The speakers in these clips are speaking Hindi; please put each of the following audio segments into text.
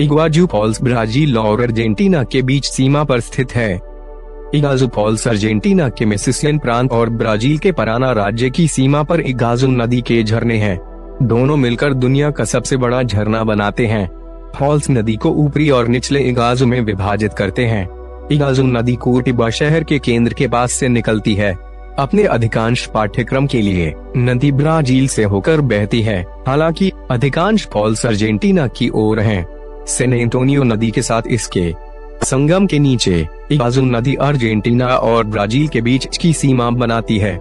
इग्वाजू फॉल्स ब्राजील और अर्जेंटीना के बीच सीमा पर स्थित है। इग्वाजू फॉल्स अर्जेंटीना के मेसिसियन प्रांत और ब्राजील के पराना राज्य की सीमा पर इग्वाजू नदी के झरने हैं। दोनों मिलकर दुनिया का सबसे बड़ा झरना बनाते हैं। फॉल्स नदी को ऊपरी और निचले इग्वाजू में विभाजित करते हैं। इग्वाजू नदी कुर्टिबा शहर के केंद्र के पास से निकलती है। अपने अधिकांश पाठ्यक्रम के लिए नदी ब्राजील से होकर बहती है, हालांकि अधिकांश फॉल्स अर्जेंटीना की ओर हैं। सैन एंटोनियो नदी के साथ इसके संगम के नीचे इग्वाजू नदी अर्जेंटीना और ब्राजील के बीच की सीमा बनाती है।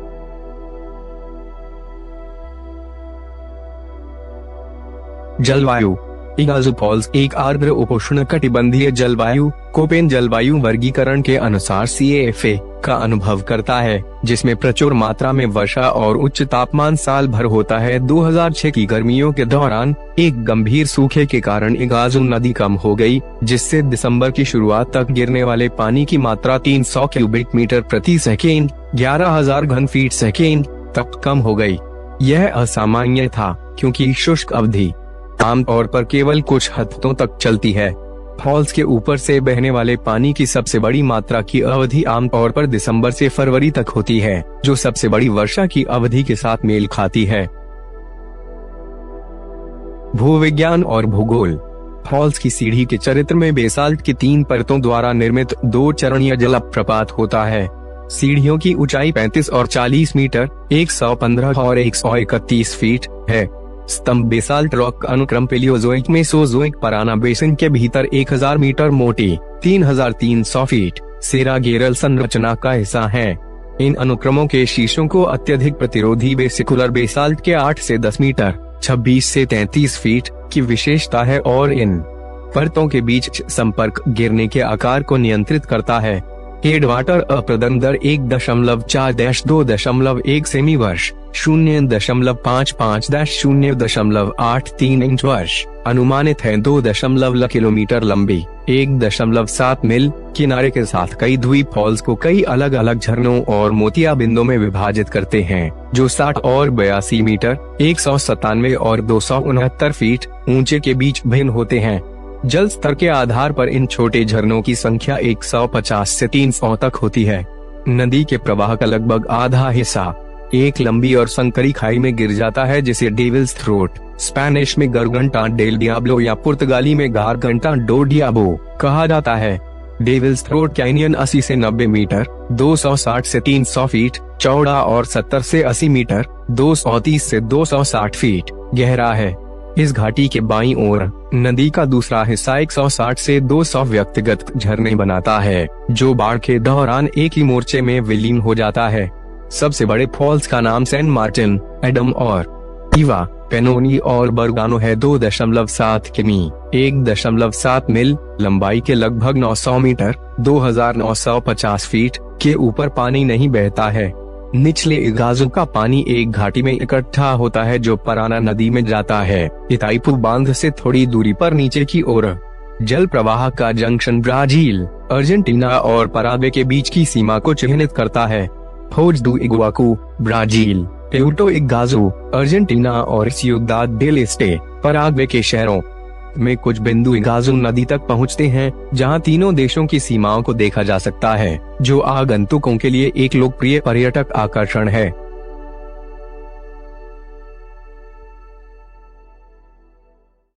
जलवायु। इग्वाजू फॉल्स एक आर्द्र उपोष्णकटिबंधीय जलवायु कोपेन जलवायु वर्गीकरण के अनुसार CAFA का अनुभव करता है, जिसमें प्रचुर मात्रा में वर्षा और उच्च तापमान साल भर होता है। 2006 की गर्मियों के दौरान एक गंभीर सूखे के कारण इग्वाजू नदी कम हो गई, जिससे दिसंबर की शुरुआत तक गिरने वाले पानी की मात्रा 300 क्यूबिक मीटर प्रति सेकेंड 11,000 घन फीट सेकेंड तक कम हो गई। यह असामान्य था, क्योंकि शुष्क अवधि आमतौर पर केवल कुछ हफ्तों तक चलती है। फॉल्स के ऊपर से बहने वाले पानी की सबसे बड़ी मात्रा की अवधि आमतौर पर दिसंबर से फरवरी तक होती है, जो सबसे बड़ी वर्षा की अवधि के साथ मेल खाती है। भूविज्ञान और भूगोल। फॉल्स की सीढ़ी के चरित्र में बेसाल्ट की 3 परतों द्वारा निर्मित 2 चरणीय जलप्रपात होता है। सीढ़ियों की ऊंचाई 35 और 40 मीटर, 115 और 131 फीट है। स्तंभ बेसाल्ट रॉक अनुक्रम पेलियोजोइक मेसोजोइक पराना बेसिन के भीतर 1000 मीटर मोटी 3300 फीट सेरागेरल संरचना का हिस्सा है। इन अनुक्रमों के शीशों को अत्यधिक प्रतिरोधी वेसिकुलर बेसाल्ट के 8 से 10 मीटर 26 से 33 फीट की विशेषता है और इन परतों के बीच संपर्क गिरने के आकार को नियंत्रित करता है। हेडवाटर अप्रदन दर 1.4-2.1 सेमी वर्ष 0.55-0.83 इंच वर्ष अनुमानित है। 2 किलोमीटर लंबी 1.7 मील किनारे के साथ कई द्वीप फॉल्स को कई अलग अलग झरनों और मोतिया बिंदुओं में विभाजित करते हैं, जो 60 और 82 मीटर 197 और 269 फीट ऊंचे के बीच भिन्न होते हैं। जल स्तर के आधार पर इन छोटे झरनों की संख्या 150 से 300 तक होती है। नदी के प्रवाह का लगभग आधा हिस्सा एक लंबी और संकरी खाई में गिर जाता है, जिसे डेविल्स थ्रोट, स्पेनिश में गरगंटा डेल डियाब्लो या पुर्तगाली में गारगंटा डो डियाबो कहा जाता है। डेविल्स थ्रोट कैनियन 80 से 90 मीटर 260 से 300 फीट चौड़ा और 70 से 80 मीटर 230 से 260 फीट गहरा है। इस घाटी के बाईं ओर नदी का दूसरा हिस्सा 160 से 200 व्यक्तिगत झरने बनाता है, जो बाढ़ के दौरान एक ही मोर्चे में विलीन हो जाता है। सबसे बड़े फॉल्स का नाम सैन मार्टिन, एडम और इवा, पेनोनी और बर्गानो है। 2.7 किमी 1.7 मील लंबाई के लगभग 900 मीटर 2950 फीट के ऊपर पानी नहीं बहता है। निचले इग्वाजू का पानी एक घाटी में इकट्ठा होता है, जो पराना नदी में जाता है। इताइपू बांध से थोड़ी दूरी पर नीचे की ओर जल प्रवाह का जंक्शन ब्राजील, अर्जेंटीना और पराग्वे के बीच की सीमा को चिन्हित करता है। फोज डू इग्वाकू, ब्राजील, पेउटो इग्वाजू, अर्जेंटीना और सियुदाद डेल एस्टे, पराग्वे के शहरों में कुछ बिंदु इग्वाजू नदी तक पहुंचते हैं, जहां तीनों देशों की सीमाओं को देखा जा सकता है, जो आगंतुकों के लिए एक लोकप्रिय पर्यटक आकर्षण है।